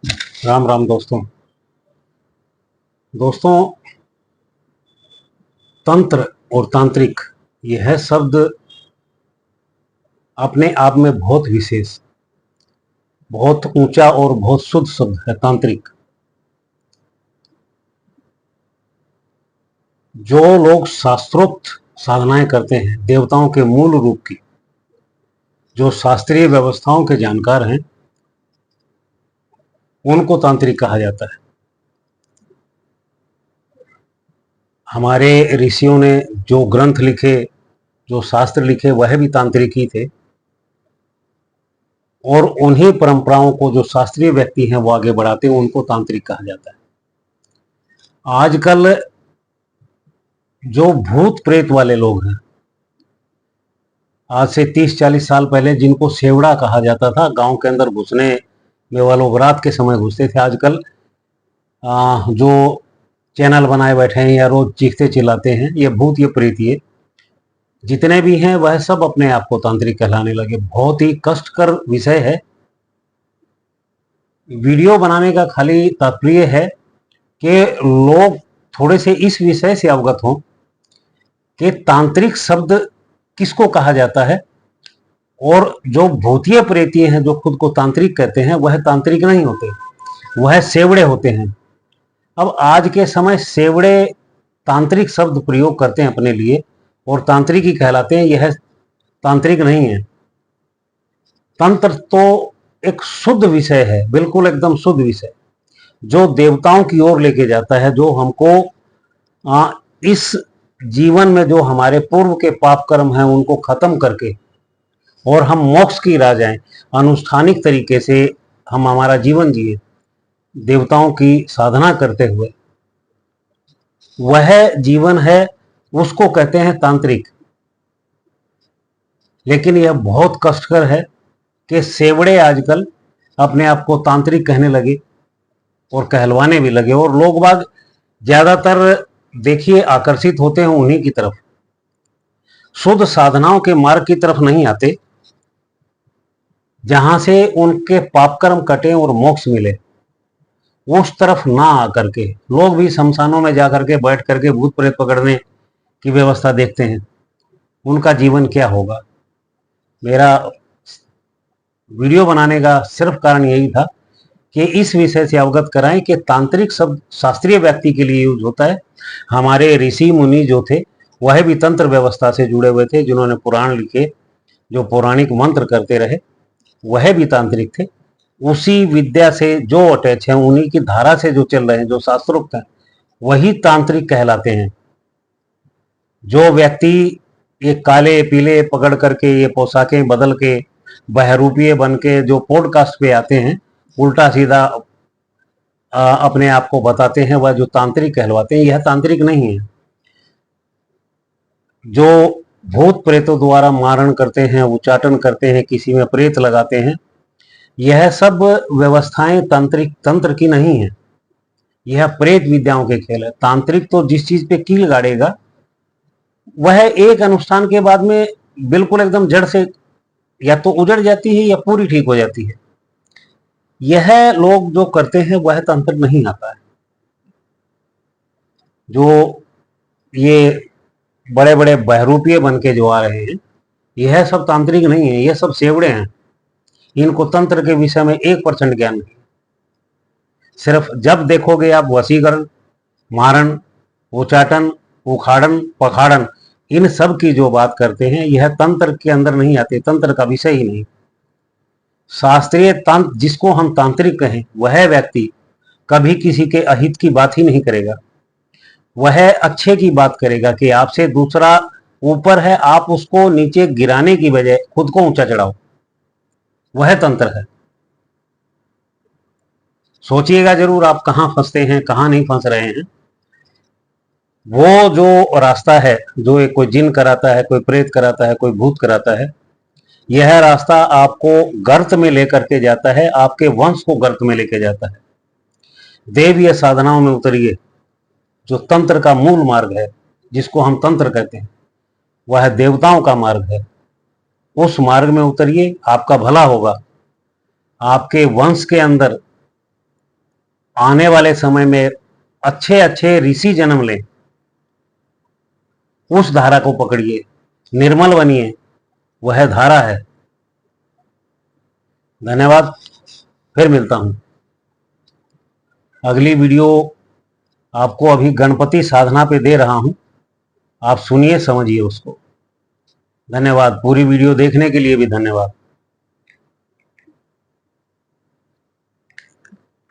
राम राम दोस्तों। दोस्तों, तंत्र और तांत्रिक यह शब्द अपने आप में बहुत विशेष, बहुत ऊंचा और बहुत शुद्ध शब्द है। तांत्रिक जो लोग शास्त्रोक्त साधनाएं करते हैं, देवताओं के मूल रूप की, जो शास्त्रीय व्यवस्थाओं के जानकार हैं, उनको तांत्रिक कहा जाता है। हमारे ऋषियों ने जो ग्रंथ लिखे, जो शास्त्र लिखे, वह भी तांत्रिक ही थे। और उन्हीं परंपराओं को जो शास्त्रीय व्यक्ति हैं वो आगे बढ़ाते हैं, उनको तांत्रिक कहा जाता है। आजकल जो भूत प्रेत वाले लोग हैं, आज से 30-40 साल पहले जिनको सेवड़ा कहा जाता था, गांव के अंदर घुसने में वो लोग रात के समय घुसते थे। आजकल जो चैनल बनाए बैठे हैं या रोज चीखते चिल्लाते हैं, ये भूत, ये प्रेत, ये जितने भी हैं वह सब अपने आप को तांत्रिक कहलाने लगे। बहुत ही कष्टकर विषय है। वीडियो बनाने का खाली तात्पर्य है कि लोग थोड़े से इस विषय से अवगत हों कि तांत्रिक शब्द किसको कहा जाता है, और जो भूतिये प्रेतीय हैं जो खुद को तांत्रिक कहते हैं, वह तांत्रिक नहीं होते, वह सेवड़े होते हैं। अब आज के समय सेवड़े तांत्रिक शब्द प्रयोग करते हैं अपने लिए और तांत्रिक ही कहलाते हैं। यह तांत्रिक नहीं है। तंत्र तो एक शुद्ध विषय है, बिल्कुल एकदम शुद्ध विषय, जो देवताओं की ओर लेके जाता है, जो हमको इस जीवन में जो हमारे पूर्व के पाप कर्म हैं उनको खत्म करके और हम मोक्ष की राह जाएं, अनुष्ठानिक तरीके से हम हमारा जीवन जिए देवताओं की साधना करते हुए, वह जीवन है, उसको कहते हैं तांत्रिक। लेकिन यह बहुत कष्टकर है कि सेवड़े आजकल अपने आप को तांत्रिक कहने लगे और कहलवाने भी लगे, और लोग बाग ज्यादातर देखिए आकर्षित होते हैं उन्हीं की तरफ, शुद्ध साधनाओं के मार्ग की तरफ नहीं आते, जहां से उनके पाप कर्म कटे और मोक्ष मिले। उस तरफ ना आकर के लोग भी शमशानों में जाकर के बैठ करके भूत प्रेत पकड़ने की व्यवस्था देखते हैं। उनका जीवन क्या होगा। मेरा वीडियो बनाने का सिर्फ कारण यही था कि इस विषय से अवगत कराएं कि तांत्रिक शब्द शास्त्रीय व्यक्ति के लिए यूज होता है। हमारे ऋषि मुनि जो थे वह भी तंत्र व्यवस्था से जुड़े हुए थे, जिन्होंने पुराण लिखे, जो पौराणिक मंत्र करते रहे, वह भी तांत्रिक थे। उसी विद्या से जो अटैच है, उन्हीं की धारा से जो चल रहे हैं, जो शास्त्रोक्त हैं, वही तांत्रिक कहलाते हैं। जो व्यक्ति ये काले पीले पकड़ करके, ये पोशाकें बदल के, बहरूपीय बन के जो पॉडकास्ट पे आते हैं, उल्टा सीधा अपने आप को बताते हैं, वह जो तांत्रिक कहलवाते हैं, यह तांत्रिक नहीं है। जो भूत प्रेतों द्वारा मारण करते हैं, उच्चाटन करते हैं, किसी में प्रेत लगाते हैं, यह सब व्यवस्थाएं तांत्रिक तंत्र की नहीं है। यह प्रेत विद्याओं के खेल है। तांत्रिक तो जिस चीज पे कील गाड़ेगा वह एक अनुष्ठान के बाद में बिल्कुल एकदम जड़ से या तो उजड़ जाती है या पूरी ठीक हो जाती है। यह लोग जो करते हैं वह तंत्र नहीं आता है। जो ये बड़े बड़े बहरूपीय बन के जो आ रहे हैं, यह सब तांत्रिक नहीं है, यह सब सेवड़े हैं। इनको तंत्र के विषय में 1% ज्ञान नहीं। सिर्फ जब देखोगे आप वशीकरण, मारण, उच्चाटन, उखाड़न, पखाड़न, इन सब की जो बात करते हैं, यह तंत्र के अंदर नहीं आते, तंत्र का विषय ही नहीं। शास्त्रीय तंत्र जिसको हम तांत्रिक कहें, वह व्यक्ति कभी किसी के अहित की बात ही नहीं करेगा। वह अच्छे की बात करेगा कि आपसे दूसरा ऊपर है, आप उसको नीचे गिराने की बजाय खुद को ऊंचा चढ़ाओ। वह तंत्र है। सोचिएगा जरूर आप कहां फंसते हैं, कहां नहीं फंस रहे हैं। वो जो रास्ता है, जो एक कोई जिन कराता है, कोई प्रेत कराता है, कोई भूत कराता है, यह रास्ता आपको गर्त में लेकर के जाता है, आपके वंश को गर्त में लेके जाता है। देवीय साधनाओं में उतरिए। जो तंत्र का मूल मार्ग है, जिसको हम तंत्र कहते हैं, वह देवताओं का मार्ग है। उस मार्ग में उतरिए, आपका भला होगा। आपके वंश के अंदर आने वाले समय में अच्छे अच्छे ऋषि जन्म लें, उस धारा को पकड़िए, निर्मल बनिए, वह धारा है। धन्यवाद, फिर मिलता हूं। अगली वीडियो आपको अभी गणपति साधना पे दे रहा हूं, आप सुनिए, समझिए उसको। धन्यवाद, पूरी वीडियो देखने के लिए भी धन्यवाद।